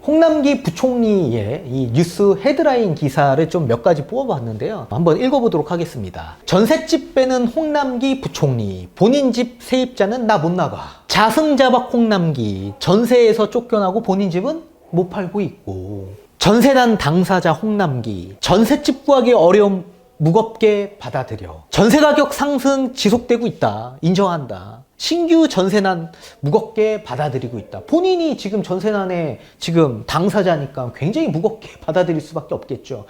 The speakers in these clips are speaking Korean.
홍남기 부총리의 이 뉴스 헤드라인 기사를 좀 몇 가지 뽑아봤는데요. 한번 읽어보도록 하겠습니다. 전셋집 빼는 홍남기 부총리, 본인 집 세입자는 나 못 나가. 자승자박 홍남기, 전세에서 쫓겨나고 본인 집은 못 팔고 있고. 전세난 당사자 홍남기, 전셋집 구하기 어려움 무겁게 받아들여. 전세 가격 상승 지속되고 있다. 인정한다. 신규 전세난 무겁게 받아들이고 있다. 본인이 지금 전세난의 지금 당사자니까 굉장히 무겁게 받아들일 수밖에 없겠죠.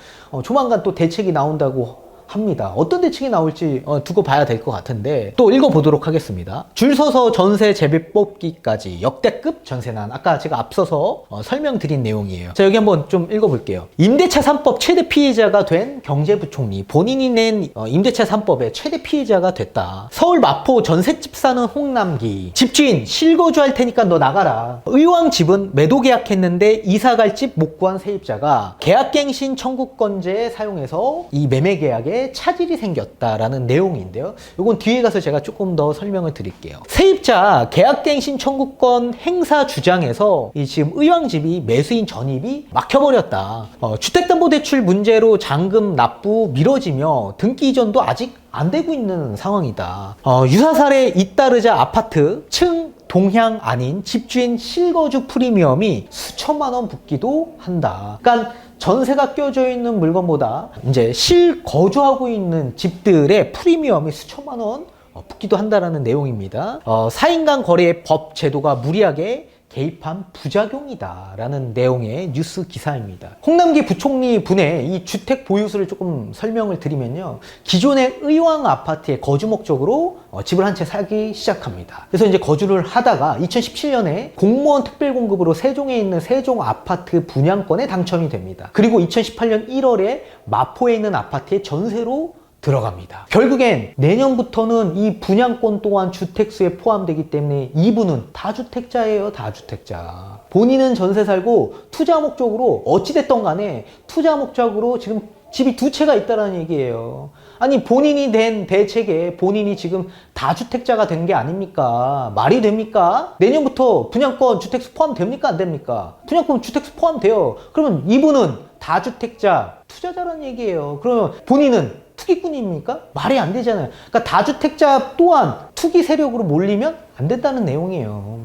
조만간 또 대책이 나온다고 합니다. 어떤 대책이 나올지 두고 봐야 될 것 같은데 또 읽어보도록 하겠습니다. 줄 서서 전세 재배 뽑기까지 역대급 전세난. 아까 제가 앞서서 설명드린 내용이에요. 자, 여기 한번 좀 읽어볼게요. 임대차 3법 최대 피해자가 된 경제부총리, 본인이 낸 임대차 3법의 최대 피해자가 됐다. 서울 마포 전셋집 사는 홍남기, 집주인 실거주할 테니까 너 나가라. 의왕 집은 매도 계약했는데 이사갈 집 못 구한 세입자가 계약갱신 청구권제 사용해서 이 매매 계약에 차질이 생겼다라는 내용인데요. 이건 뒤에 가서 제가 조금 더 설명을 드릴게요. 세입자 계약갱신 청구권 행사 주장에서 이 지금 의왕집이 매수인 전입이 막혀버렸다. 주택담보대출 문제로 잔금 납부 미뤄지며 등기 이전도 아직 안 되고 있는 상황이다. 유사 사례에 잇따르자 아파트 층 동향 아닌 집주인 실거주 프리미엄이 수천만 원 붙기도 한다. 그러니까 전세가 껴져 있는 물건보다 이제 실거주하고 있는 집들의 프리미엄이 수천만 원 붙기도 한다라는 내용입니다. 4인 간 거래의 법 제도가 무리하게 개입한 부작용이다라는 내용의 뉴스 기사입니다. 홍남기 부총리 분의 이 주택 보유수를 조금 설명을 드리면요. 기존의 의왕 아파트의 거주 목적으로 집을 한 채 사기 시작합니다. 그래서 이제 거주를 하다가 2017년에 공무원 특별 공급으로 세종에 있는 세종 아파트 분양권에 당첨이 됩니다. 그리고 2018년 1월에 마포에 있는 아파트에 전세로 들어갑니다. 결국엔 내년부터는 이 분양권 또한 주택수에 포함되기 때문에 이분은 다주택자예요. 다주택자. 본인은 전세 살고 투자 목적으로 어찌됐던 간에 투자 목적으로 지금 집이 두 채가 있다는 얘기예요. 아니 본인이 낸 대책에 본인이 지금 다주택자가 된 게 아닙니까? 말이 됩니까? 내년부터 분양권 주택수 포함됩니까? 안 됩니까? 분양권 주택수 포함돼요. 그러면 이분은 다주택자 투자자라는 얘기예요. 그러면 본인은 투기꾼입니까? 말이 안 되잖아요. 그러니까 다주택자 또한 투기 세력으로 몰리면 안 된다는 내용이에요.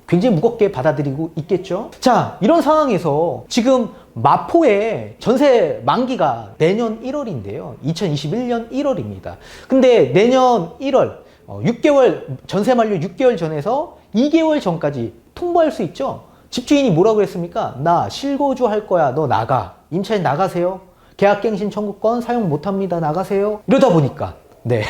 굉장히 무겁게 받아들이고 있겠죠. 자, 이런 상황에서 지금 마포의 전세 만기가 내년 1월인데요. 2021년 1월입니다. 근데 내년 1월 6개월 전세 만료 6개월 전에서 2개월 전까지 통보할 수 있죠. 집주인이 뭐라고 했습니까? 나 실거주 할 거야. 너 나가. 임차인 나가세요. 계약갱신 청구권 사용 못합니다. 나가세요. 이러다 보니까 네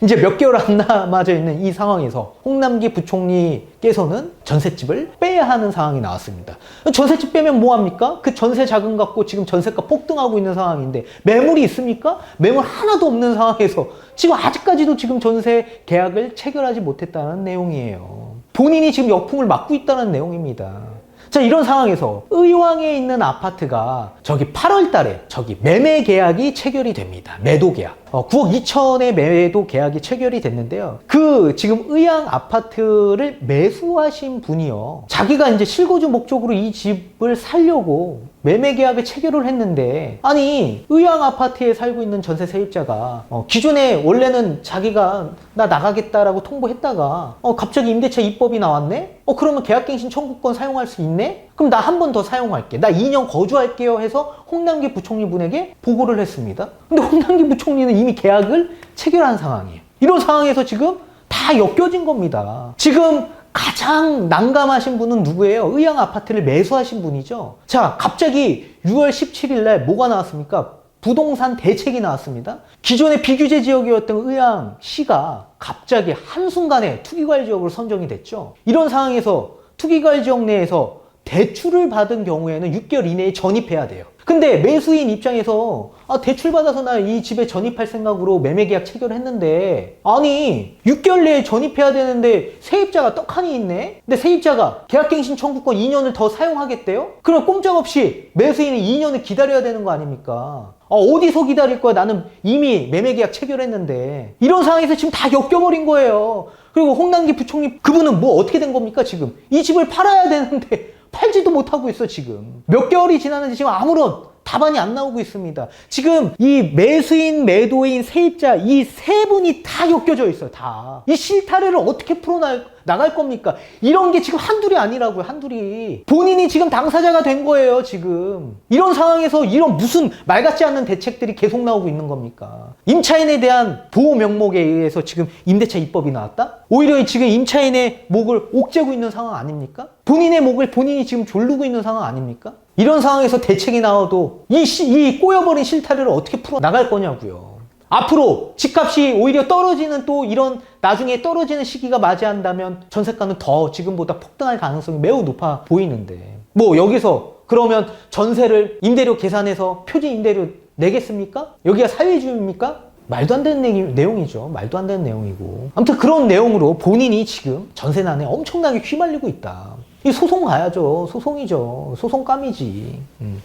이제 몇 개월 안 남아져 있는 이 상황에서 홍남기 부총리께서는 전셋집을 빼야 하는 상황이 나왔습니다. 전셋집 빼면 뭐합니까? 그 전세 자금 갖고 지금 전세가 폭등하고 있는 상황인데 매물이 있습니까? 매물 하나도 없는 상황에서 지금 아직까지도 지금 전세 계약을 체결하지 못했다는 내용이에요. 본인이 지금 역풍을 맞고 있다는 내용입니다. 자, 이런 상황에서 의왕에 있는 아파트가 저기 8월 달에 저기 매매 계약이 체결이 됩니다. 매도 계약. 9억 2천의 매도 계약이 체결이 됐는데요. 그 지금 의왕 아파트를 매수하신 분이요. 자기가 이제 실거주 목적으로 이 집을 살려고 매매 계약을 체결을 했는데 아니 의왕 아파트에 살고 있는 전세 세입자가 기존에 원래는 자기가 나 나가겠다라고 통보했다가 갑자기 임대차 입법이 나왔네? 그러면 계약갱신 청구권 사용할 수 있네? 그럼 나 한 번 더 사용할게. 나 2년 거주할게요 해서 홍남기 부총리 분에게 보고를 했습니다. 근데 홍남기 부총리는 이미 계약을 체결한 상황이에요. 이런 상황에서 지금 다 엮여진 겁니다. 지금 가장 난감하신 분은 누구예요? 의왕 아파트를 매수하신 분이죠. 자, 갑자기 6월 17일 날 뭐가 나왔습니까? 부동산 대책이 나왔습니다. 기존의 비규제 지역이었던 의왕시가 갑자기 한순간에 투기과열 지역으로 선정이 됐죠. 이런 상황에서 투기과열 지역 내에서 대출을 받은 경우에는 6개월 이내에 전입해야 돼요. 근데 매수인 입장에서 대출 받아서 나 이 집에 전입할 생각으로 매매계약 체결했는데 아니 6개월 내에 전입해야 되는데 세입자가 떡하니 있네? 근데 세입자가 계약갱신 청구권 2년을 더 사용하겠대요? 그럼 꼼짝없이 매수인은 2년을 기다려야 되는 거 아닙니까? 어디서 기다릴 거야? 나는 이미 매매계약 체결했는데. 이런 상황에서 지금 다 엮여버린 거예요. 그리고 홍남기 부총리 그분은 뭐 어떻게 된 겁니까 지금? 이 집을 팔아야 되는데 팔지도 못하고 있어. 지금 몇 개월이 지났는데 지금 아무런 답안이 안 나오고 있습니다. 지금 이 매수인, 매도인, 세입자 이 세 분이 다 엮여져 있어요. 다. 이 실타래를 어떻게 풀어나갈 겁니까? 이런 게 지금 한둘이 아니라고요. 한둘이. 본인이 지금 당사자가 된 거예요. 지금. 이런 상황에서 이런 무슨 말 같지 않는 대책들이 계속 나오고 있는 겁니까? 임차인에 대한 보호 명목에 의해서 지금 임대차 입법이 나왔다? 오히려 지금 임차인의 목을 옥죄고 있는 상황 아닙니까? 본인의 목을 본인이 지금 조르고 있는 상황 아닙니까? 이런 상황에서 대책이 나와도 이 꼬여버린 실타래를 어떻게 풀어 나갈 거냐고요. 앞으로 집값이 오히려 떨어지는 또 이런 나중에 떨어지는 시기가 맞이한다면 전세가는 더 지금보다 폭등할 가능성이 매우 높아 보이는데 뭐 여기서 그러면 전세를 임대료 계산해서 표준 임대료 내겠습니까? 여기가 사회주의입니까? 말도 안 되는 내용이죠. 말도 안 되는 내용이고. 아무튼 그런 내용으로 본인이 지금 전세난에 엄청나게 휘말리고 있다. 이 소송 가야죠. 소송이죠. 소송감이지.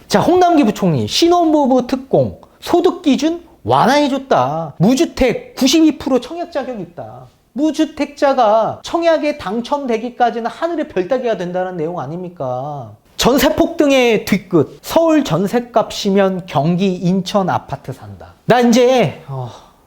자, 홍남기 부총리 신혼부부 특공 소득기준 완화해줬다. 무주택 92% 청약 자격이 있다. 무주택자가 청약에 당첨되기까지는 하늘의 별 따기가 된다는 내용 아닙니까? 전세 폭등의 뒤끝. 서울 전세값이면 경기 인천 아파트 산다. 나 이제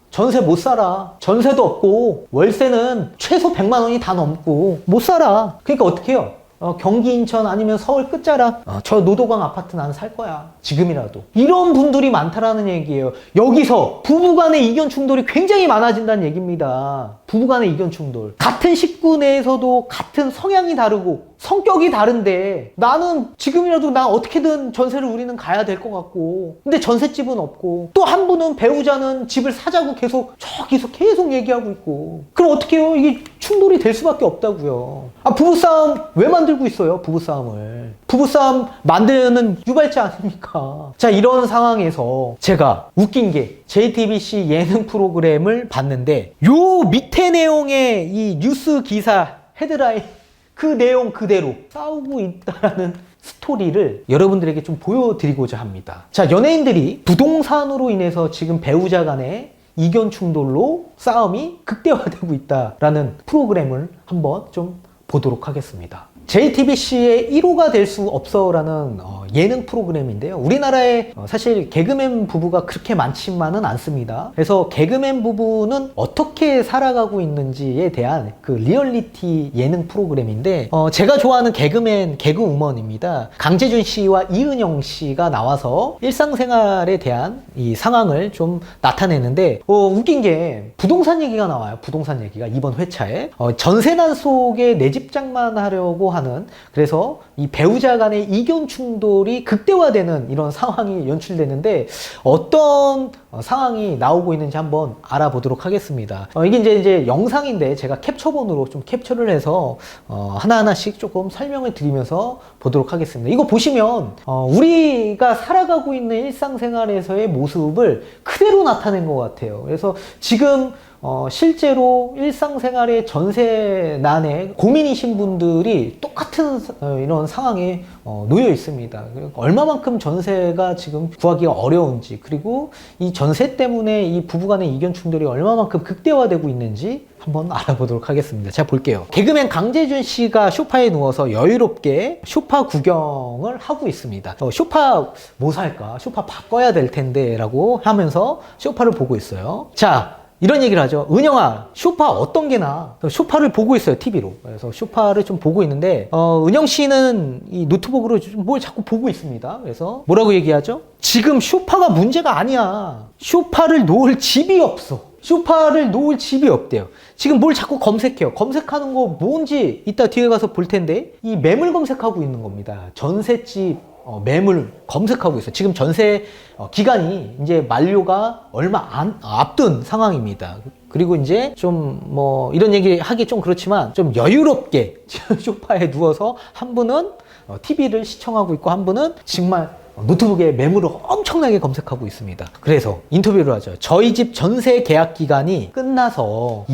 전세 못 살아. 전세도 없고 월세는 최소 100만 원이 다 넘고 못 살아. 그러니까 어떻게 해요? 경기 인천 아니면 서울 끝자락 저 노도강 아파트 나는 살 거야. 지금이라도. 이런 분들이 많다라는 얘기예요. 여기서 부부간의 이견 충돌이 굉장히 많아진다는 얘기입니다. 부부간의 이견 충돌. 같은 식구 내에서도 같은 성향이 다르고 성격이 다른데 나는 지금이라도 나 어떻게든 전세를 우리는 가야 될 것 같고 근데 전셋집은 없고 또 한 분은 배우자는 집을 사자고 저기서 계속 얘기하고 있고 그럼 어떻게 해요? 이게 충돌이 될 수밖에 없다고요. 부부싸움 왜 만들고 있어요? 부부싸움 만드는 유발자 아닙니까? 자, 이런 상황에서 제가 웃긴 게 JTBC 예능 프로그램을 봤는데 요 밑에 내용의 이 뉴스 기사 헤드라인 그 내용 그대로 싸우고 있다는 스토리를 여러분들에게 좀 보여드리고자 합니다. 자, 연예인들이 부동산으로 인해서 지금 배우자 간의 이견 충돌로 싸움이 극대화되고 있다라는 프로그램을 한번 좀 보도록 하겠습니다. JTBC의 1호가 될 수 없어라는 예능 프로그램인데요. 우리나라에 사실 개그맨 부부가 그렇게 많지만은 않습니다. 그래서 개그맨 부부는 어떻게 살아가고 있는지에 대한 그 리얼리티 예능 프로그램인데 제가 좋아하는 개그우먼입니다. 강재준 씨와 이은영 씨가 나와서 일상생활에 대한 이 상황을 좀 나타내는데 웃긴 게 부동산 얘기가 나와요. 부동산 얘기가 이번 회차에 전세난 속에 내 집 장만하려고 하는 그래서 이 배우자 간의 이견 충돌이 극대화되는 이런 상황이 연출되는데 어떤 상황이 나오고 있는지 한번 알아보도록 하겠습니다. 이게 이제 영상인데 제가 캡처본으로 좀 캡처를 해서 하나하나씩 조금 설명을 드리면서 보도록 하겠습니다. 이거 보시면 우리가 살아가고 있는 일상생활에서의 모습을 그대로 나타낸 것 같아요. 그래서 지금 실제로 일상생활의 전세난에 고민이신 분들이 똑같은 이런 상황에 놓여 있습니다. 얼마만큼 전세가 지금 구하기가 어려운지 그리고 이 전세 때문에 이 부부간의 이견 충돌이 얼마만큼 극대화되고 있는지 한번 알아보도록 하겠습니다. 제가 볼게요. 개그맨 강재준 씨가 소파에 누워서 여유롭게 소파 구경을 하고 있습니다. 소파 뭐 살까? 소파 바꿔야 될 텐데 라고 하면서 소파를 보고 있어요. 자, 이런 얘기를 하죠. 은영아, 쇼파 어떤 게 나아? 쇼파를 보고 있어요, TV로. 그래서 쇼파를 좀 보고 있는데, 은영 씨는 이 노트북으로 뭘 자꾸 보고 있습니다. 그래서 뭐라고 얘기하죠? 지금 쇼파가 문제가 아니야. 쇼파를 놓을 집이 없어. 쇼파를 놓을 집이 없대요. 지금 뭘 자꾸 검색해요. 검색하는 거 뭔지 이따 뒤에 가서 볼 텐데, 이 매물 검색하고 있는 겁니다. 전셋집. 매물 검색하고 있어요. 지금 전세 기간이 이제 만료가 얼마 앞둔 상황입니다. 그리고 이제 좀 뭐 이런 얘기 하기 좀 그렇지만 좀 여유롭게 소파에 누워서 한 분은 TV를 시청하고 있고 한 분은 정말 노트북에 매물을 엄청나게 검색하고 있습니다. 그래서 인터뷰를 하죠. 저희 집 전세 계약 기간이 끝나서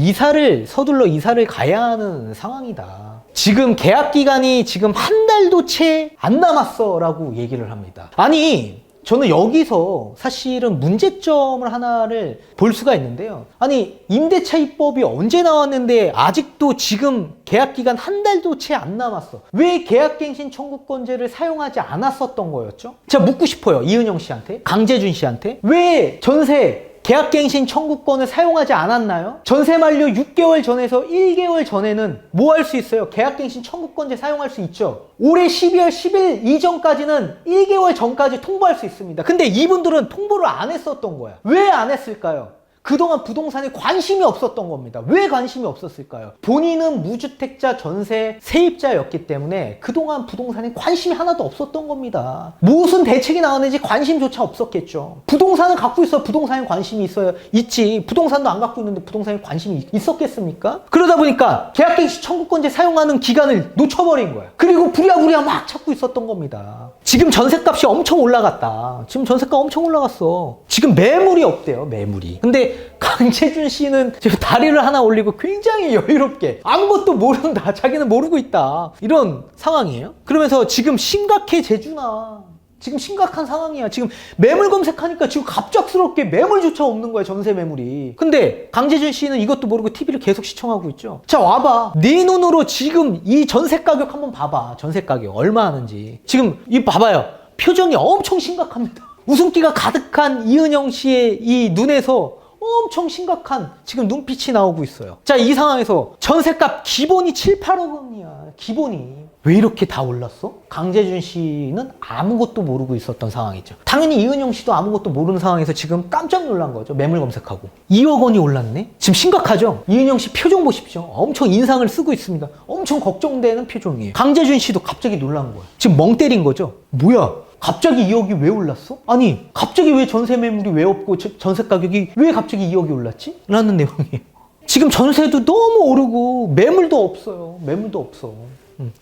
서둘러 이사를 가야 하는 상황이다. 지금 계약 기간이 지금 한 달도 채 안 남았어 라고 얘기를 합니다. 아니 저는 여기서 사실은 문제점을 하나를 볼 수가 있는데요. 아니, 임대차 입법이 언제 나왔는데 아직도 지금 계약기간 한 달도 채 안 남았어. 왜 계약갱신 청구권제를 사용하지 않았었던 거였죠? 제가 묻고 싶어요. 이은영 씨한테, 강재준 씨한테. 왜 전세 계약갱신 청구권을 사용하지 않았나요? 전세 만료 6개월 전에서 1개월 전에는 뭐 할 수 있어요? 계약갱신 청구권제 사용할 수 있죠. 올해 12월 10일 이전까지는 1개월 전까지 통보할 수 있습니다. 근데 이분들은 통보를 안 했었던 거야. 왜 안 했을까요? 그동안 부동산에 관심이 없었던 겁니다. 왜 관심이 없었을까요? 본인은 무주택자 전세 세입자였기 때문에 그동안 부동산에 관심이 하나도 없었던 겁니다. 무슨 대책이 나오는지 관심조차 없었겠죠. 부동산을 갖고 있어 부동산에 관심이 있지. 부동산도 안 갖고 있는데 부동산에 관심이 있었겠습니까? 그러다 보니까 계약갱신 청구권제 사용하는 기간을 놓쳐버린 거야. 그리고 부랴부랴 막 찾고 있었던 겁니다. 지금 전셋값이 엄청 올라갔다. 지금 전셋값 엄청 올라갔어. 지금 매물이 없대요. 매물이. 근데 강재준 씨는 지금 다리를 하나 올리고 굉장히 여유롭게 아무것도 모른다. 자기는 모르고 있다. 이런 상황이에요. 그러면서 지금 심각해, 재준아. 지금 심각한 상황이야. 지금 매물 검색하니까 지금 갑작스럽게 매물조차 없는 거야, 전세 매물이. 근데 강재준 씨는 이것도 모르고 TV를 계속 시청하고 있죠. 자, 와봐. 네 눈으로 지금 이 전세 가격 한번 봐봐. 전세 가격 얼마 하는지. 지금 이 봐봐요. 표정이 엄청 심각합니다. 웃음기가 가득한 이은영 씨의 이 눈에서 엄청 심각한 지금 눈빛이 나오고 있어요. 자, 이 상황에서 전셋값 기본이 7, 8억 원이야. 기본이. 왜 이렇게 다 올랐어? 강재준 씨는 아무것도 모르고 있었던 상황이죠. 당연히 이은영 씨도 아무것도 모르는 상황에서 지금 깜짝 놀란 거죠. 매물 검색하고. 2억 원이 올랐네? 지금 심각하죠? 이은영 씨 표정 보십시오. 엄청 인상을 쓰고 있습니다. 엄청 걱정되는 표정이에요. 강재준 씨도 갑자기 놀란 거예요. 지금 멍 때린 거죠? 뭐야? 갑자기 2억이 왜 올랐어? 아니, 갑자기 왜 전세 매물이 왜 없고 전세 가격이 왜 갑자기 2억이 올랐지? 라는 내용이에요. 지금 전세도 너무 오르고 매물도 없어요. 매물도 없어.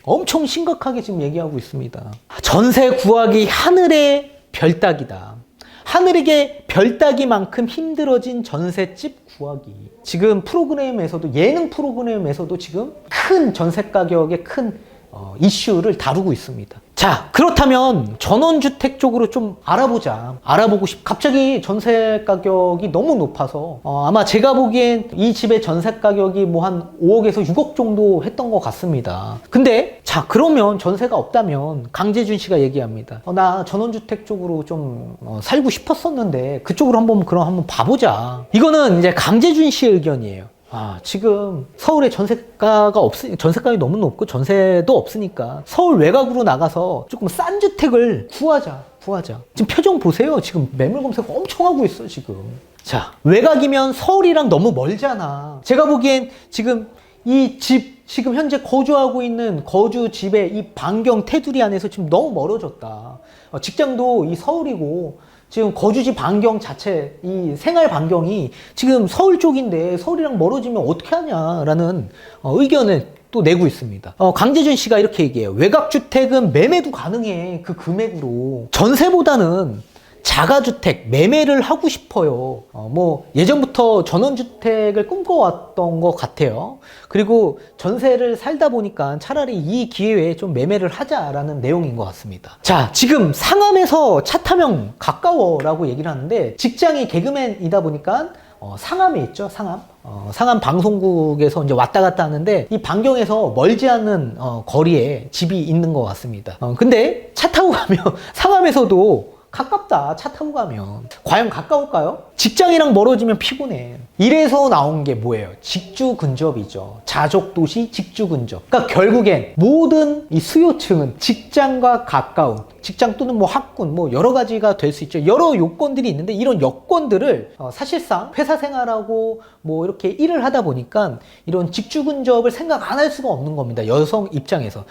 엄청 심각하게 지금 얘기하고 있습니다. 전세 구하기 하늘의 별따기다. 하늘에게 별따기만큼 힘들어진 전셋집 구하기. 지금 프로그램에서도, 예능 프로그램에서도 지금 큰 전세 가격의 큰 이슈를 다루고 있습니다. 자, 그렇다면 전원주택 쪽으로 좀 알아보고 갑자기 전세 가격이 너무 높아서 아마 제가 보기엔 이 집의 전세 가격이 뭐 한 5억에서 6억 정도 했던 것 같습니다. 근데 자, 그러면 전세가 없다면 강재준 씨가 얘기합니다. 나 전원주택 쪽으로 좀 살고 싶었었는데 그쪽으로 한번 봐보자. 이거는 이제 강재준 씨의 의견이에요. 지금 서울에 전세가가 너무 높고 전세도 없으니까 서울 외곽으로 나가서 조금 싼 주택을 구하자. 지금 표정 보세요. 지금 매물 검색 엄청 하고 있어, 지금. 자, 외곽이면 서울이랑 너무 멀잖아. 제가 보기엔 지금 이 집, 지금 현재 거주하고 있는 거주 집의 이 반경 테두리 안에서 지금 너무 멀어졌다. 직장도 이 서울이고, 지금 거주지 반경 자체, 이 생활 반경이 지금 서울 쪽인데 서울이랑 멀어지면 어떻게 하냐라는 의견을 또 내고 있습니다. 강재준 씨가 이렇게 얘기해요. 외곽주택은 매매도 가능해. 그 금액으로. 전세보다는 자가주택 매매를 하고 싶어요. 뭐 예전부터 전원주택을 꿈꿔왔던 것 같아요. 그리고 전세를 살다 보니까 차라리 이 기회에 좀 매매를 하자라는 내용인 것 같습니다. 자, 지금 상암에서 차 타면 가까워라고 얘기를 하는데 직장이 개그맨이다 보니까 상암에 있죠, 상암. 상암 방송국에서 이제 왔다 갔다 하는데 이 반경에서 멀지 않은 거리에 집이 있는 것 같습니다. 근데 차 타고 가면 상암에서도 가깝다. 차 타고 가면. 과연 가까울까요? 직장이랑 멀어지면 피곤해. 이래서 나온 게 뭐예요? 직주근접이죠. 자족도시 직주근접. 그러니까 결국엔 모든 이 수요층은 직장과 가까운, 직장 또는 뭐 학군, 뭐 여러 가지가 될 수 있죠. 여러 요건들이 있는데 이런 여건들을 사실상 회사 생활하고 뭐 이렇게 일을 하다 보니까 이런 직주근접을 생각 안 할 수가 없는 겁니다. 여성 입장에서.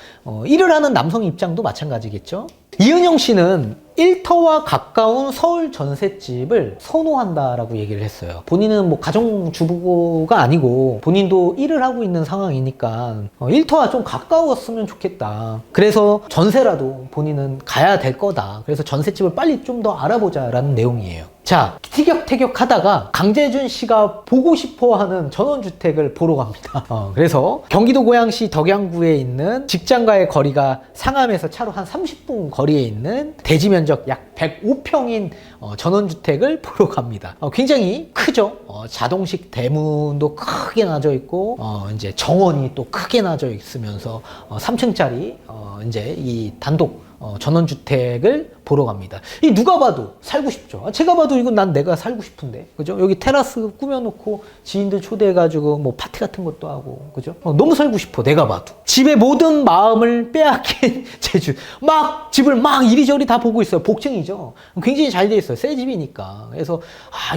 일을 하는 남성 입장도 마찬가지겠죠. 이은영 씨는 일터와 가까운 서울 전셋집을 선호한다라고 얘기를 했어요. 본인은 뭐 가정주부가 아니고 본인도 일을 하고 있는 상황이니까 일터와 좀 가까웠으면 좋겠다. 그래서 전세라도 본인은 가야 될 거다. 그래서 전셋집을 빨리 좀 더 알아보자라는 내용이에요. 자, 티격태격 하다가 강재준 씨가 보고 싶어 하는 전원주택을 보러 갑니다. 그래서 경기도 고양시 덕양구에 있는 직장과의 거리가 상암에서 차로 한 30분 거리에 있는 대지 면적 약 105평인 전원주택을 보러 갑니다. 굉장히 크죠? 자동식 대문도 크게 놔져 있고, 이제 정원이 또 크게 놔져 있으면서 3층짜리 이제 이 단독 전원주택을 보러 갑니다. 이 누가 봐도 살고 싶죠. 제가 봐도 이건 난 내가 살고 싶은데, 그죠? 여기 테라스 꾸며놓고 지인들 초대해가지고 뭐 파티 같은 것도 하고, 그죠? 너무 살고 싶어, 내가 봐도. 집의 모든 마음을 빼앗긴 제주. 막 집을 막 이리저리 다 보고 있어요. 복층이죠. 굉장히 잘 돼 있어요. 새 집이니까. 그래서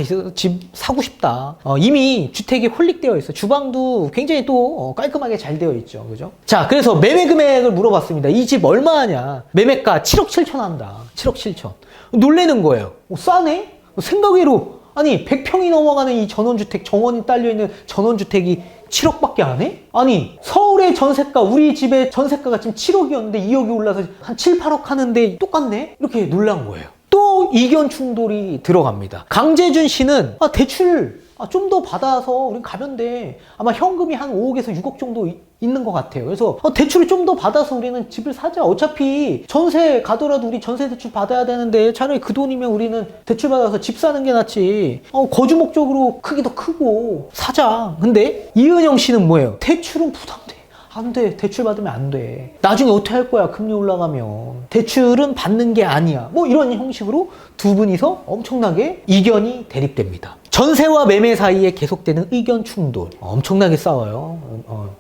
이제 집 사고 싶다. 이미 주택이 홀릭되어 있어요. 주방도 굉장히 또 깔끔하게 잘 되어 있죠, 그죠? 자, 그래서 매매 금액을 물어봤습니다. 이 집 얼마 하냐? 매매가 7억 7천 한다. 7억 7천. 놀래는 거예요. 싸네? 생각외로 아니 100평이 넘어가는 이 전원주택, 정원이 딸려있는 전원주택이 7억밖에 안 해? 아니 서울의 전세가, 우리 집의 전세가가 지금 7억이었는데 2억이 올라서 한 7, 8억 하는데 똑같네? 이렇게 놀란 거예요. 또 이견 충돌이 들어갑니다. 강재준 씨는 대출 좀 더 받아서 우린 가면 돼. 아마 현금이 한 5억에서 6억 정도 있는 것 같아요. 그래서 대출을 좀 더 받아서 우리는 집을 사자. 어차피 전세 가더라도 우리 전세 대출 받아야 되는데 차라리 그 돈이면 우리는 대출 받아서 집 사는 게 낫지. 거주 목적으로 크기도 크고 사자. 근데 이은영 씨는 뭐예요? 대출은 부담돼. 안 돼. 대출 받으면 안 돼. 나중에 어떻게 할 거야? 금리 올라가면. 대출은 받는 게 아니야. 뭐 이런 형식으로 두 분이서 엄청나게 이견이 대립됩니다. 전세와 매매 사이에 계속되는 의견 충돌. 엄청나게 싸워요.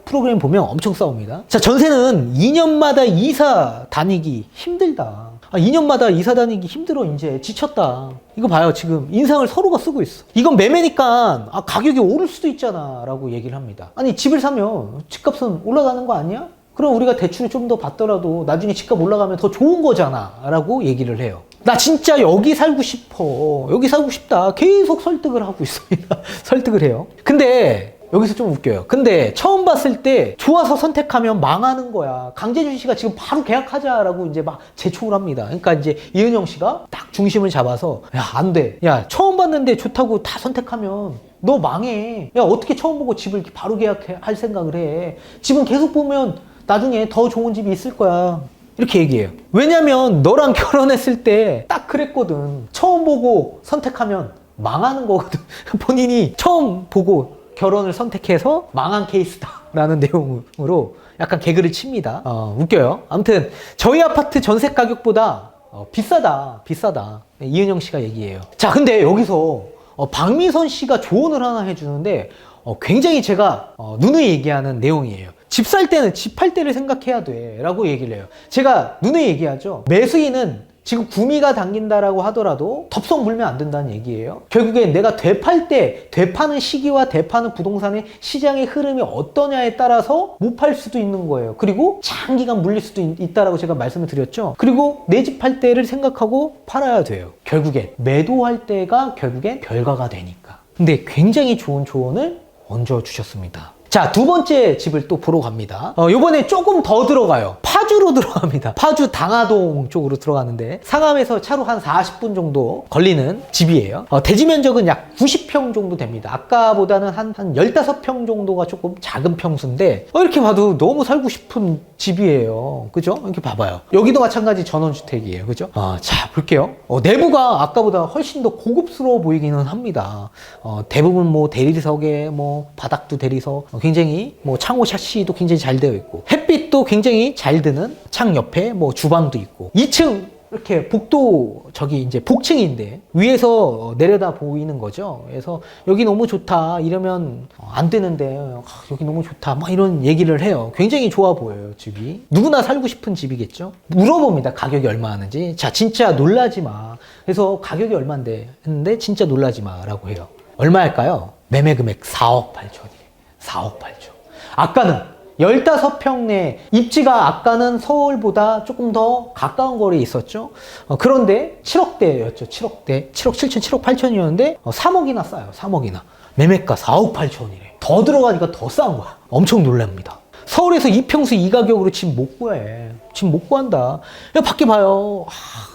프로그램 보면 엄청 싸웁니다. 자, 전세는 2년마다 이사 다니기 힘들다. 2년마다 이사 다니기 힘들어. 이제 지쳤다. 이거 봐요. 지금 인상을 서로가 쓰고 있어. 이건 매매니까 가격이 오를 수도 있잖아 라고 얘기를 합니다. 아니 집을 사면 집값은 올라가는 거 아니야? 그럼 우리가 대출을 좀 더 받더라도 나중에 집값 올라가면 더 좋은 거잖아 라고 얘기를 해요. 나 진짜 여기 살고 싶어. 여기 살고 싶다. 계속 설득을 하고 있습니다. 설득을 해요. 근데 여기서 좀 웃겨요. 근데 처음 봤을 때 좋아서 선택하면 망하는 거야. 강재준 씨가 지금 바로 계약하자라고 이제 막 재촉을 합니다. 그러니까 이제 이은영 씨가 딱 중심을 잡아서 야, 안 돼. 야, 처음 봤는데 좋다고 다 선택하면 너 망해. 야, 어떻게 처음 보고 집을 이렇게 바로 계약할 생각을 해. 집은 계속 보면 나중에 더 좋은 집이 있을 거야. 이렇게 얘기해요. 왜냐면 너랑 결혼했을 때 딱 그랬거든. 처음 보고 선택하면 망하는 거거든. 본인이 처음 보고 결혼을 선택해서 망한 케이스다 라는 내용으로 약간 개그를 칩니다. 웃겨요. 아무튼 저희 아파트 전세 가격보다 비싸다. 이은영 씨가 얘기해요. 자, 근데 여기서 박미선 씨가 조언을 하나 해주는데 굉장히 제가 누누이 얘기하는 내용이에요. 집 살 때는 집 팔 때를 생각해야 돼 라고 얘기를 해요. 제가 누누이 얘기하죠. 매수인은 지금 구미가 당긴다라고 하더라도 덥석 물면 안 된다는 얘기예요. 결국엔 내가 되팔 때 되파는 시기와 되파는 부동산의 시장의 흐름이 어떠냐에 따라서 못 팔 수도 있는 거예요. 그리고 장기간 물릴 수도 있다라고 제가 말씀을 드렸죠. 그리고 내 집 팔 때를 생각하고 팔아야 돼요. 결국엔 매도할 때가 결국엔 결과가 되니까. 근데 굉장히 좋은 조언을 얹어주셨습니다. 자, 두 번째 집을 또 보러 갑니다. 요번에 조금 더 들어가요. 파주로 들어갑니다. 파주 당하동 쪽으로 들어가는데 상암에서 차로 한 40분 정도 걸리는 집이에요. 대지 면적은 약 90평 정도 됩니다. 아까보다는 한 15평 정도가 조금 작은 평수인데 이렇게 봐도 너무 살고 싶은 집이에요. 그죠? 이렇게 봐봐요. 여기도 마찬가지 전원주택이에요. 그죠? 자, 볼게요. 내부가 아까보다 훨씬 더 고급스러워 보이기는 합니다. 대부분 뭐 대리석에 뭐 바닥도 대리석, 굉장히 뭐 창호 샤시도 굉장히 잘 되어 있고 햇빛도 굉장히 잘 드는 창 옆에 뭐 주방도 있고 2층 이렇게 복도 저기 이제 복층인데 위에서 내려다 보이는 거죠. 그래서 여기 너무 좋다 이러면 안 되는데 여기 너무 좋다 막 이런 얘기를 해요. 굉장히 좋아 보여요. 집이 누구나 살고 싶은 집이겠죠. 물어봅니다. 가격이 얼마 하는지. 자, 진짜 놀라지 마. 그래서 가격이 얼마인데 했는데 진짜 놀라지 마라고 해요. 얼마일까요? 매매 금액 4억 8천이에요. 4억 8천. 아까는 15평 내 입지가 아까는 서울보다 조금 더 가까운 거리에 있었죠. 그런데 7억대였죠. 7억대. 7억 7천, 7억 8천이었는데 3억이나 싸요. 3억이나. 매매가 4억 8천이래. 더 들어가니까 더 싼 거야. 엄청 놀랍니다. 서울에서 2평수 이 가격으로 집 못 구해. 집 못 구한다. 야, 밖에 봐요.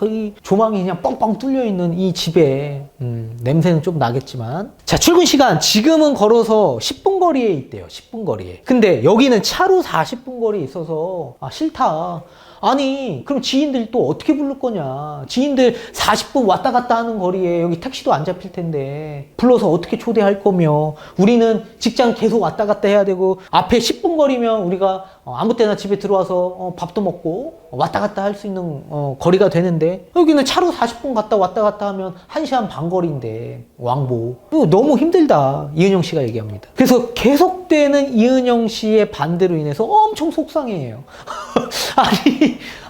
이 조망이 그냥 뻥뻥 뚫려 있는 이 집에 냄새는 좀 나겠지만, 자, 출근 시간 지금은 걸어서 10분 거리에 있대요. 10분 거리에. 근데 여기는 차로 40분 거리에 있어서 싫다. 아니, 그럼 지인들 또 어떻게 부를 거냐. 지인들 40분 왔다 갔다 하는 거리에 여기 택시도 안 잡힐 텐데 불러서 어떻게 초대할 거며, 우리는 직장 계속 왔다 갔다 해야 되고, 앞에 10분 거리면 우리가 아무 때나 집에 들어와서 밥도 먹고 왔다 갔다 할 수 있는 거리가 되는데, 여기는 차로 40분 갔다 왔다 갔다 하면 1시간 반 거리인데 왕복. 이거 너무 힘들다, 이은영 씨가 얘기합니다. 그래서 계속되는 이은영 씨의 반대로 인해서 엄청 속상해해요.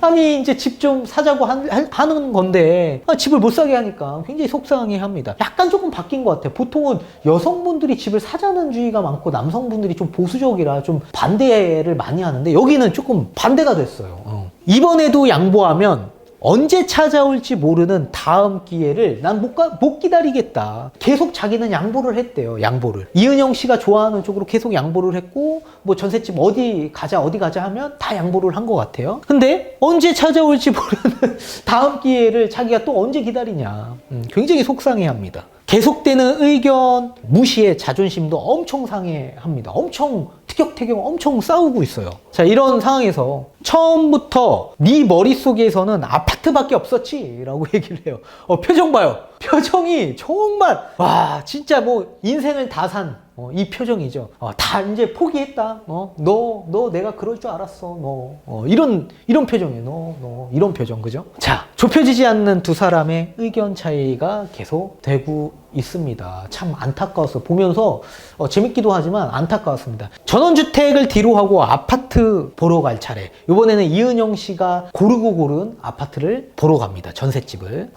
아니 이제 집 좀 사자고 하는 건데 집을 못 사게 하니까 굉장히 속상해합니다. 약간 조금 바뀐 것 같아요. 보통은 여성분들이 집을 사자는 주의가 많고 남성분들이 좀 보수적이라 좀 반대를 많이 하는데, 여기는 조금 반대가 됐어요. 이번에도 양보하면 언제 찾아올지 모르는 다음 기회를 난 못 기다리겠다. 계속 자기는 양보를 했대요. 양보를. 이은영 씨가 좋아하는 쪽으로 계속 양보를 했고, 뭐 전셋집 어디 가자 하면 다 양보를 한 것 같아요. 근데 언제 찾아올지 모르는 다음 기회를 자기가 또 언제 기다리냐. 굉장히 속상해합니다. 계속되는 의견 무시에 자존심도 엄청 상해합니다. 엄청 티격태격 엄청 싸우고 있어요. 자, 이런 상황에서 처음부터 네 머릿속에서는 아파트밖에 없었지 라고 얘기를 해요. 표정 봐요. 표정이 정말 와, 진짜 뭐 인생을 다 산 이 표정이죠. 다 이제 포기했다. 너 내가 그럴 줄 알았어. 이런 표정이에요. 너 이런 표정, 그죠? 자, 좁혀지지 않는 두 사람의 의견 차이가 계속 되고 있습니다. 참 안타까웠어. 보면서 재밌기도 하지만 안타까웠습니다. 전원주택을 뒤로 하고 아파트 보러 갈 차례. 이번에는 이은영 씨가 고르고 고른 아파트를 보러 갑니다. 전셋집을.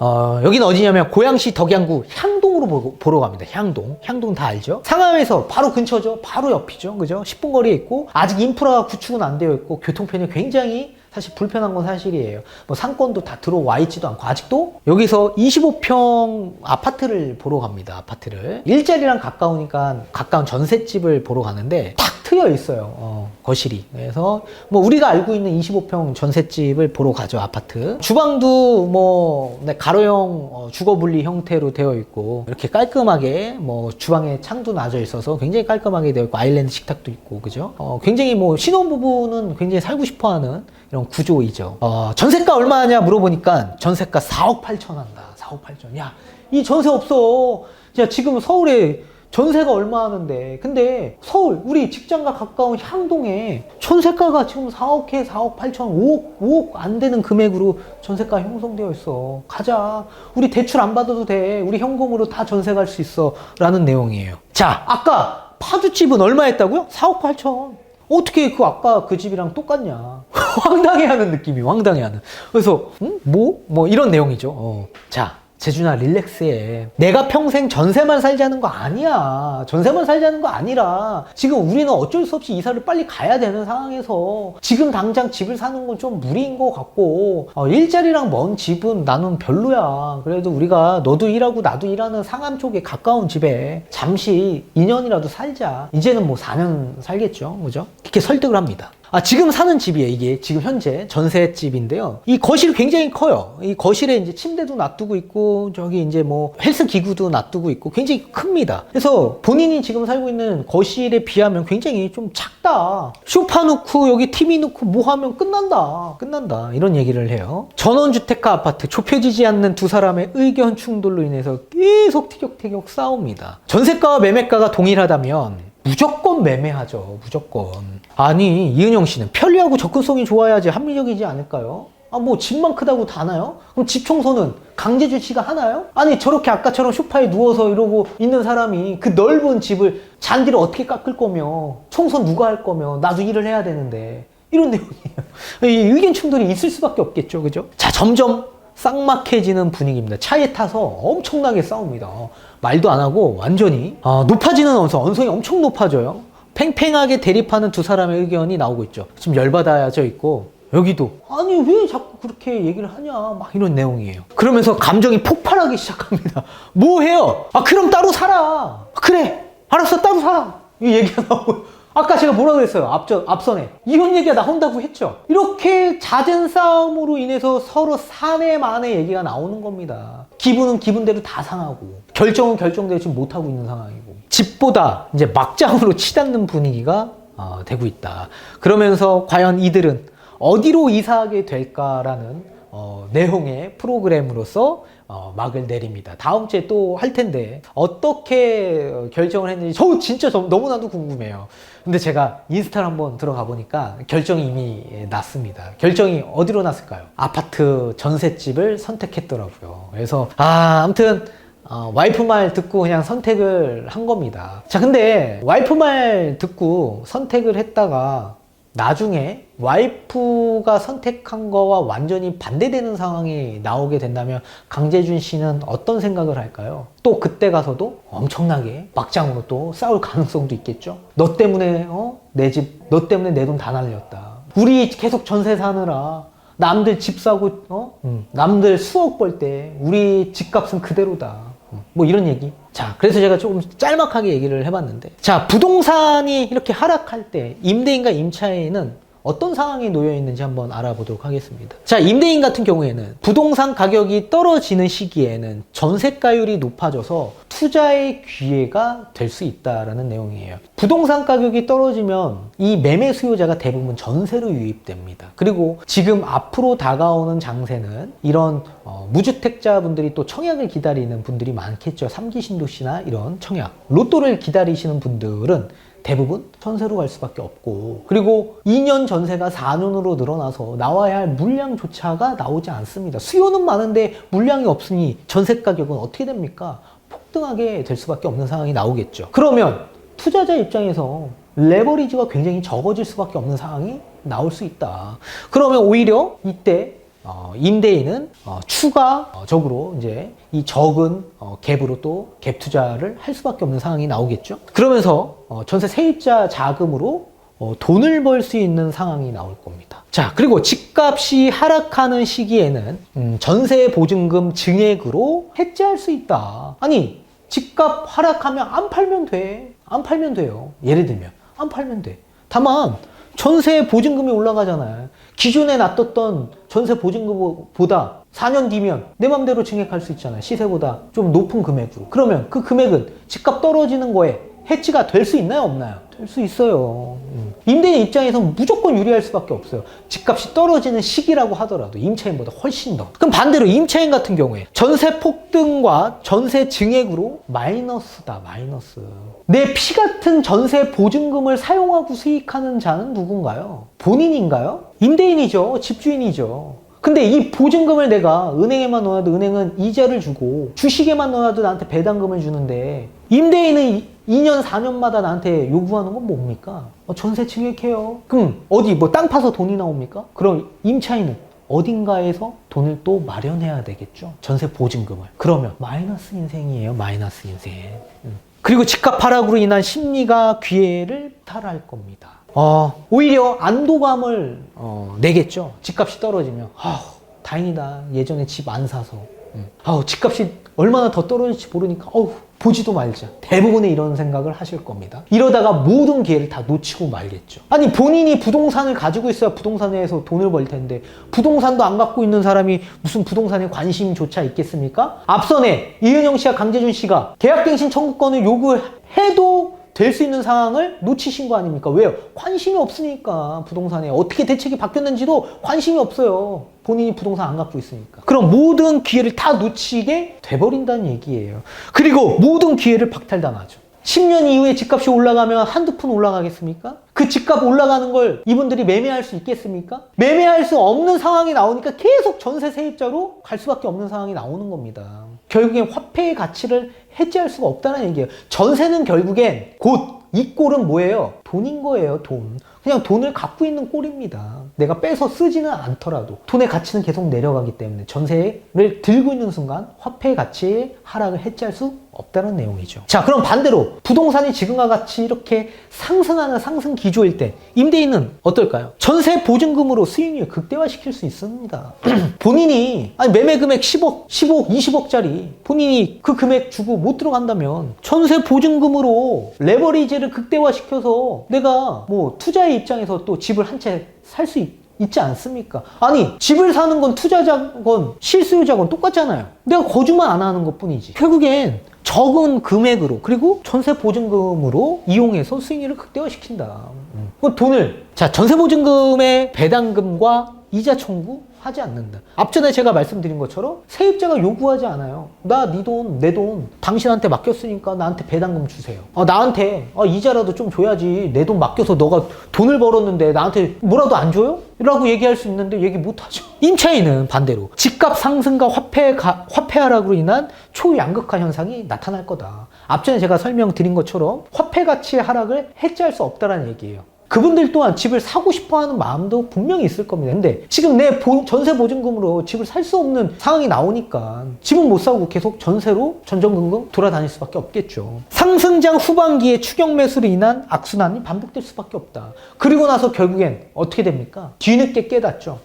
여기는 어디냐면 고양시 덕양구 향동으로 보러 갑니다. 향동 다 알죠? 상암에서 바로 근처죠. 바로 옆이죠. 그죠? 10분 거리에 있고, 아직 인프라가 구축은 안 되어 있고 교통편이 굉장히 사실 불편한 건 사실이에요. 뭐 상권도 다 들어와 있지도 않고, 아직도 여기서 25평 아파트를 보러 갑니다. 아파트를. 일자리랑 가까우니까 가까운 전셋집을 보러 가는데 탁 트여 있어요. 거실이. 그래서 뭐 우리가 알고 있는 25평 전셋집을 보러 가죠. 아파트. 주방도 뭐 가로형 주거 분리 형태로 되어 있고, 이렇게 깔끔하게 뭐 주방에 창도 놔져 있어서 굉장히 깔끔하게 되어 있고, 아일랜드 식탁도 있고, 그죠? 굉장히 뭐 신혼부부는 굉장히 살고 싶어하는 이런 구조이죠. 전세가 얼마냐 물어보니까 전세가 4억 8천 한다. 4억 8천. 야, 이 전세 없어. 야, 지금 서울에 전세가 얼마 하는데, 근데 서울 우리 직장과 가까운 향동에 전세가가 지금 4억 해. 4억 8천, 5억 안 되는 금액으로 전세가 형성되어 있어. 가자. 우리 대출 안 받아도 돼. 우리 현금으로 다 전세 갈 수 있어. 라는 내용이에요. 자, 아까 파주집은 얼마 했다고요? 4억 8천. 어떻게 아까 그 집이랑 똑같냐. 황당해하는 느낌이, 황당해하는. 그래서 뭐 이런 내용이죠. 자, 재준아, 릴렉스해. 내가 평생 전세만 살자는 거 아니야. 전세만 살자는 거 아니라 지금 우리는 어쩔 수 없이 이사를 빨리 가야 되는 상황에서 지금 당장 집을 사는 건 좀 무리인 것 같고, 일자리랑 먼 집은 나는 별로야. 그래도 우리가 너도 일하고 나도 일하는 상암 쪽에 가까운 집에 잠시 2년이라도 살자. 이제는 뭐 4년 살겠죠. 그죠? 이렇게 설득을 합니다. 지금 사는 집이에요. 이게 지금 현재 전셋집인데요. 이 거실이 굉장히 커요. 이 거실에 이제 침대도 놔두고 있고, 저기 이제 뭐 헬스 기구도 놔두고 있고, 굉장히 큽니다. 그래서 본인이 지금 살고 있는 거실에 비하면 굉장히 좀 작다. 소파 놓고 여기 TV 놓고 뭐 하면 끝난다. 이런 얘기를 해요. 전원주택가 아파트, 좁혀지지 않는 두 사람의 의견 충돌로 인해서 계속 티격태격 싸웁니다. 전세가와 매매가가 동일하다면 무조건 매매하죠. 무조건. 아니, 이은영 씨는 편리하고 접근성이 좋아야지 합리적이지 않을까요? 뭐 집만 크다고 다나요? 그럼 집 청소는 강재주 씨가 하나요? 아니, 저렇게 아까처럼 소파에 누워서 이러고 있는 사람이 그 넓은 집을 잔디를 어떻게 깎을 거며, 청소 누가 할 거며, 나도 일을 해야 되는데, 이런 내용이에요. 이 의견 충돌이 있을 수밖에 없겠죠. 그죠? 자, 점점 쌍막해지는 분위기입니다. 차에 타서 엄청나게 싸웁니다. 말도 안 하고 완전히 높아지는 언성이 엄청 높아져요. 팽팽하게 대립하는 두 사람의 의견이 나오고 있죠. 지금 열받아져 있고, 여기도 아니 왜 자꾸 그렇게 얘기를 하냐 막 이런 내용이에요. 그러면서 감정이 폭발하기 시작합니다. 뭐 해요? 그럼 따로 살아. 그래, 알았어, 따로 살아. 이 얘기가 나오고, 아까 제가 뭐라 그랬어요? 앞선에. 이혼 얘기가 나온다고 했죠? 이렇게 잦은 싸움으로 인해서 서로 사내 만의 얘기가 나오는 겁니다. 기분은 기분대로 다 상하고, 결정은 결정대로 지금 못하고 있는 상황이고, 집보다 이제 막장으로 치닫는 분위기가 되고 있다. 그러면서 과연 이들은 어디로 이사하게 될까라는 내용의 프로그램으로서 막을 내립니다. 다음 주에 또 할 텐데 어떻게 결정을 했는지 진짜 너무나도 궁금해요. 근데 제가 인스타를 한번 들어가 보니까 결정이 이미 났습니다. 결정이 어디로 났을까요? 아파트 전셋집을 선택했더라고요. 그래서 아무튼 와이프 말 듣고 그냥 선택을 한 겁니다. 자, 근데 와이프 말 듣고 선택을 했다가 나중에 와이프가 선택한 거와 완전히 반대되는 상황이 나오게 된다면 강재준 씨는 어떤 생각을 할까요? 또 그때 가서도 엄청나게 막장으로 또 싸울 가능성도 있겠죠? 너 때문에 내 집, 너 때문에 내 돈 다 날렸다. 우리 계속 전세 사느라 남들 집 사고 남들 수억 벌 때 우리 집값은 그대로다. 뭐 이런 얘기. 자, 그래서 제가 조금 짤막하게 얘기를 해봤는데, 자, 부동산이 이렇게 하락할 때 임대인과 임차인은 어떤 상황에 놓여 있는지 한번 알아보도록 하겠습니다. 자, 임대인 같은 경우에는 부동산 가격이 떨어지는 시기에는 전세가율이 높아져서 투자의 기회가 될 수 있다라는 내용이에요. 부동산 가격이 떨어지면 이 매매 수요자가 대부분 전세로 유입됩니다. 그리고 지금 앞으로 다가오는 장세는 이런 무주택자분들이 또 청약을 기다리는 분들이 많겠죠. 3기 신도시나 이런 청약, 로또를 기다리시는 분들은 대부분 전세로 갈 수밖에 없고, 그리고 2년 전세가 4년으로 늘어나서 나와야 할 물량조차가 나오지 않습니다. 수요는 많은데 물량이 없으니 전세 가격은 어떻게 됩니까? 폭등하게 될 수밖에 없는 상황이 나오겠죠. 그러면 투자자 입장에서 레버리지가 굉장히 적어질 수밖에 없는 상황이 나올 수 있다. 그러면 오히려 이때 임대인은 추가적으로 이제 이 적은 갭으로 또 갭 투자를 할 수밖에 없는 상황이 나오겠죠. 그러면서 전세 세입자 자금으로 돈을 벌 수 있는 상황이 나올 겁니다. 자, 그리고 집값이 하락하는 시기에는 전세 보증금 증액으로 해지할 수 있다. 아니, 집값 하락하면 안 팔면 돼. 안 팔면 돼요. 예를 들면 안 팔면 돼. 다만 전세 보증금이 올라가잖아요. 기존에 놔뒀던 전세 보증금보다 4년 뒤면 내 맘대로 증액할 수 있잖아요. 시세보다 좀 높은 금액으로. 그러면 그 금액은 집값 떨어지는 거에 해지가 될 수 있나요? 없나요? 될 수 있어요. 임대인 입장에서는 무조건 유리할 수밖에 없어요. 집값이 떨어지는 시기라고 하더라도 임차인보다 훨씬 더. 그럼 반대로 임차인 같은 경우에 전세 폭등과 전세 증액으로 마이너스다. 마이너스. 내 피 같은 전세 보증금을 사용하고 수익하는 자는 누군가요? 본인인가요? 임대인이죠. 집주인이죠. 근데 이 보증금을 내가 은행에만 넣어도 은행은 이자를 주고, 주식에만 넣어도 나한테 배당금을 주는데, 임대인은 2년, 4년마다 나한테 요구하는 건 뭡니까? 전세 증액해요. 그럼 어디 뭐 땅 파서 돈이 나옵니까? 그럼 임차인은 어딘가에서 돈을 또 마련해야 되겠죠. 전세 보증금을. 그러면 마이너스 인생이에요. 마이너스 인생. 그리고 집값 하락으로 인한 심리가 기회를 탈할 겁니다. 오히려 안도감을 내겠죠. 집값이 떨어지면 다행이다. 예전에 집 안 사서. 집값이 얼마나 더 떨어질지 모르니까 보지도 말자. 대부분의 이런 생각을 하실 겁니다. 이러다가 모든 기회를 다 놓치고 말겠죠. 아니, 본인이 부동산을 가지고 있어야 부동산에서 돈을 벌 텐데 부동산도 안 갖고 있는 사람이 무슨 부동산에 관심조차 있겠습니까? 앞선에 이은영 씨와 강재준 씨가 계약갱신 청구권을 요구해도 될 수 있는 상황을 놓치신 거 아닙니까? 왜요? 관심이 없으니까. 부동산에 어떻게 대책이 바뀌었는지도 관심이 없어요. 본인이 부동산 안 갖고 있으니까. 그럼 모든 기회를 다 놓치게 돼버린다는 얘기예요. 그리고 모든 기회를 박탈당하죠. 10년 이후에 집값이 올라가면 한두 푼 올라가겠습니까? 그 집값 올라가는 걸 이분들이 매매할 수 있겠습니까? 매매할 수 없는 상황이 나오니까 계속 전세 세입자로 갈 수밖에 없는 상황이 나오는 겁니다. 결국엔 화폐의 가치를 해지할 수가 없다는 얘기예요. 전세는 결국엔 곧 이 꼴은 뭐예요? 돈인 거예요. 돈. 그냥 돈을 갖고 있는 꼴입니다. 내가 빼서 쓰지는 않더라도 돈의 가치는 계속 내려가기 때문에 전세를 들고 있는 순간 화폐의 가치의 하락을 해지할 수 없다는 내용이죠. 자, 그럼 반대로 부동산이 지금과 같이 이렇게 상승하는 상승 기조일 때 임대인은 어떨까요? 전세 보증금으로 수익률 극대화시킬 수 있습니다. 본인이 매매 금액 10억, 20억짜리 본인이 그 금액 주고 못 들어간다면 전세 보증금으로 레버리지를 극대화시켜서 내가 뭐 투자의 입장에서 또 집을 한 채 살 수 있지 않습니까? 아니, 집을 사는 건 투자자건 실수요자건 똑같잖아요. 내가 거주만 안 하는 것 뿐이지. 결국엔 적은 금액으로 그리고 전세 보증금으로 이용해서 수익률을 극대화시킨다. 그 돈을 전세 보증금의 배당금과 이자 청구하지 않는다. 앞전에 제가 말씀드린 것처럼 세입자가 요구하지 않아요. 나 네 돈, 내 돈 당신한테 맡겼으니까 나한테 배당금 주세요. 나한테 이자라도 좀 줘야지. 내 돈 맡겨서 너가 돈을 벌었는데 나한테 뭐라도 안 줘요? 라고 얘기할 수 있는데 얘기 못하죠. 임차인은 반대로 집값 상승과 화폐 하락으로 인한 초양극화 현상이 나타날 거다. 앞전에 제가 설명드린 것처럼 화폐 가치 하락을 해지할 수 없다는 얘기예요. 그분들 또한 집을 사고 싶어 하는 마음도 분명히 있을 겁니다. 근데 지금 내 전세 보증금으로 집을 살 수 없는 상황이 나오니까 집은 못 사고 계속 전세로 전전긍긍 돌아다닐 수밖에 없겠죠. 상승장 후반기에 추격 매수로 인한 악순환이 반복될 수밖에 없다. 그리고 나서 결국엔 어떻게 됩니까? 뒤늦게 깨닫죠.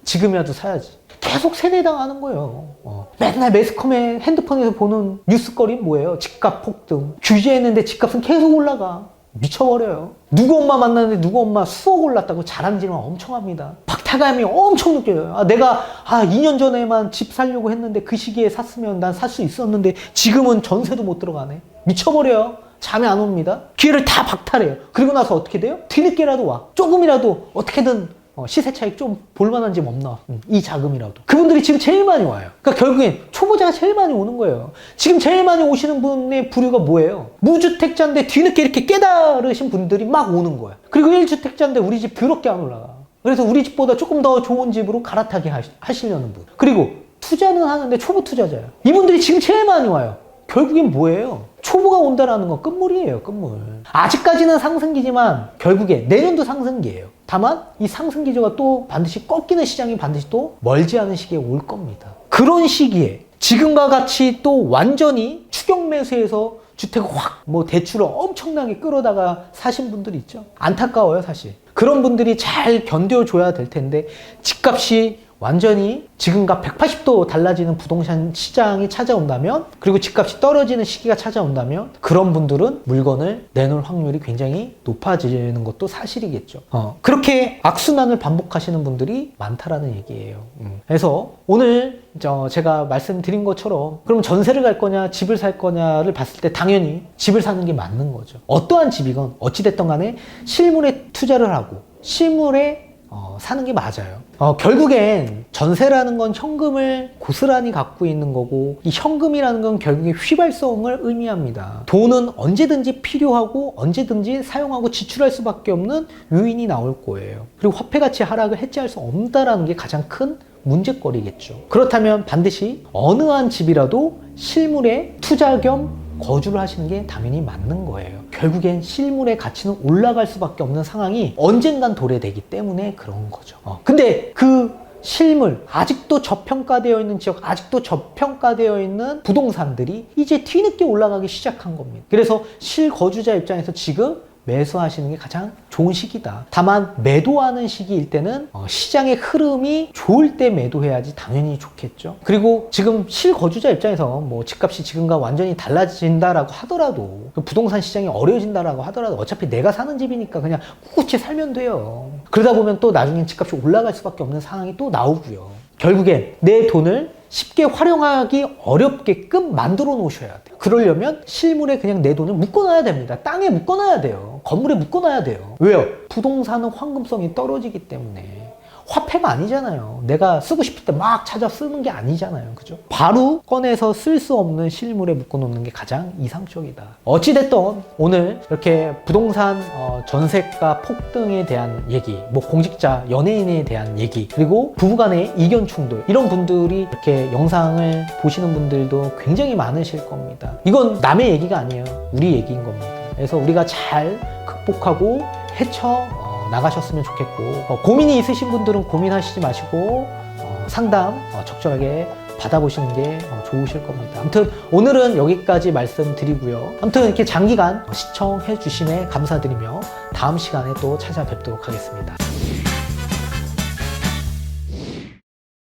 지금이라도 사야지. 계속 세뇌당하는 거예요. 맨날 매스컴에 핸드폰에서 보는 뉴스거리는 뭐예요? 집값 폭등. 규제했는데 집값은 계속 올라가. 미쳐버려요. 누구 엄마 만났는데 누구 엄마 수억 올랐다고 자랑질만 엄청 합니다. 박탈감이 엄청 느껴져요. 내가 2년 전에만 집 사려고 했는데 그 시기에 샀으면 난 살 수 있었는데 지금은 전세도 못 들어가네. 미쳐버려요. 잠이 안 옵니다. 기회를 다 박탈해요. 그리고 나서 어떻게 돼요? 뒤늦게라도 와. 조금이라도 어떻게든 시세 차익 좀 볼만한 집 없나? 이 자금이라도. 그분들이 지금 제일 많이 와요. 그러니까 결국엔 초보자가 제일 많이 오는 거예요. 지금 제일 많이 오시는 분의 부류가 뭐예요? 무주택자인데 뒤늦게 이렇게 깨달으신 분들이 막 오는 거야. 그리고 1주택자인데 우리 집 더럽게 안 올라가. 그래서 우리 집보다 조금 더 좋은 집으로 갈아타게 하시려는 분. 그리고 투자는 하는데 초보 투자자예요. 이분들이 지금 제일 많이 와요. 결국엔 뭐예요? 초보가 온다라는 건 끝물이에요, 끝물. 아직까지는 상승기지만 결국에 내년도 상승기예요. 다만 이 상승 기조가 또 반드시 꺾이는 시장이 반드시 또 멀지 않은 시기에 올 겁니다. 그런 시기에 지금과 같이 또 완전히 추격 매수해서 주택을 대출을 엄청나게 끌어다가 사신 분들 있죠. 안타까워요, 사실. 그런 분들이 잘 견뎌줘야 될 텐데 집값이 완전히 지금과 180도 달라지는 부동산 시장이 찾아온다면, 그리고 집값이 떨어지는 시기가 찾아온다면 그런 분들은 물건을 내놓을 확률이 굉장히 높아지는 것도 사실이겠죠. 그렇게 악순환을 반복하시는 분들이 많다라는 얘기예요. 그래서 오늘 제가 말씀드린 것처럼 그럼 전세를 갈 거냐 집을 살 거냐를 봤을 때 당연히 집을 사는 게 맞는 거죠. 어떠한 집이건 어찌됐든 간에 실물에 투자를 하고 실물에 사는 게 맞아요. 결국엔 전세라는 건 현금을 고스란히 갖고 있는 거고, 이 현금이라는 건 결국에 휘발성을 의미합니다. 돈은 언제든지 필요하고 언제든지 사용하고 지출할 수밖에 없는 요인이 나올 거예요. 그리고 화폐 가치 하락을 해지할 수 없다라는 게 가장 큰 문제거리겠죠. 그렇다면 반드시 어느 한 집이라도 실물에 투자 겸 거주를 하시는 게 당연히 맞는 거예요. 결국엔 실물의 가치는 올라갈 수밖에 없는 상황이 언젠간 도래되기 때문에 그런 거죠. 근데 그 실물, 아직도 저평가되어 있는 지역, 아직도 저평가되어 있는 부동산들이 이제 뒤늦게 올라가기 시작한 겁니다. 그래서 실거주자 입장에서 지금 매수하시는 게 가장 좋은 시기다. 다만 매도하는 시기일 때는 시장의 흐름이 좋을 때 매도해야지 당연히 좋겠죠. 그리고 지금 실거주자 입장에서 집값이 지금과 완전히 달라진다라고 하더라도, 부동산 시장이 어려워진다라고 하더라도 어차피 내가 사는 집이니까 그냥 꿋꿋이 살면 돼요. 그러다 보면 또 나중엔 집값이 올라갈 수밖에 없는 상황이 또 나오고요. 결국엔 내 돈을 쉽게 활용하기 어렵게끔 만들어 놓으셔야 돼요. 그러려면 실물에 그냥 내 돈을 묶어놔야 됩니다. 땅에 묶어놔야 돼요. 건물에 묶어놔야 돼요. 왜요? 부동산은 황금성이 떨어지기 때문에. 화폐가 아니잖아요. 내가 쓰고 싶을 때 막 찾아 쓰는 게 아니잖아요. 그죠? 바로 꺼내서 쓸 수 없는 실물에 묶어놓는 게 가장 이상적이다. 어찌됐든 오늘 이렇게 부동산 전세가 폭등에 대한 얘기, 공직자, 연예인에 대한 얘기, 그리고 부부간의 이견 충돌, 이런 분들이 이렇게 영상을 보시는 분들도 굉장히 많으실 겁니다. 이건 남의 얘기가 아니에요. 우리 얘기인 겁니다. 그래서 우리가 잘 극복하고 헤쳐 나가셨으면 좋겠고, 고민이 있으신 분들은 고민하시지 마시고 상담 적절하게 받아보시는 게 좋으실 겁니다. 아무튼 오늘은 여기까지 말씀드리고요. 아무튼 이렇게 장기간 시청해 주심에 감사드리며 다음 시간에 또 찾아뵙도록 하겠습니다.